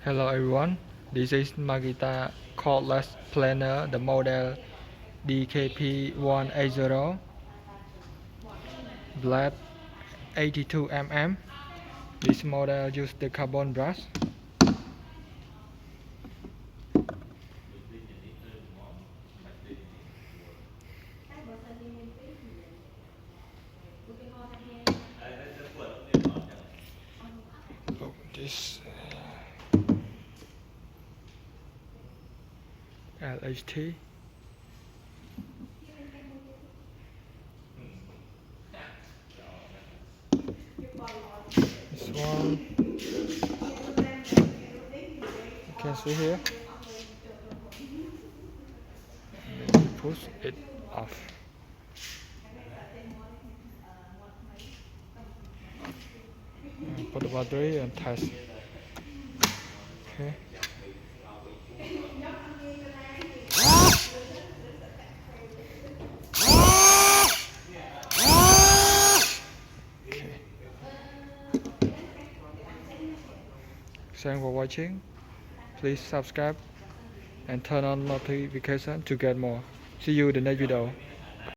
Hello everyone, this is Magita Cordless Planner, the model DKP180, blade 82 mm. This model uses the carbon brush. Oh, this LHT. This one, you can see here, and then you push it off. Put the battery and test. Okay. Okay. Thanks for watching. Please subscribe and turn on notification to get more. See you in the next video.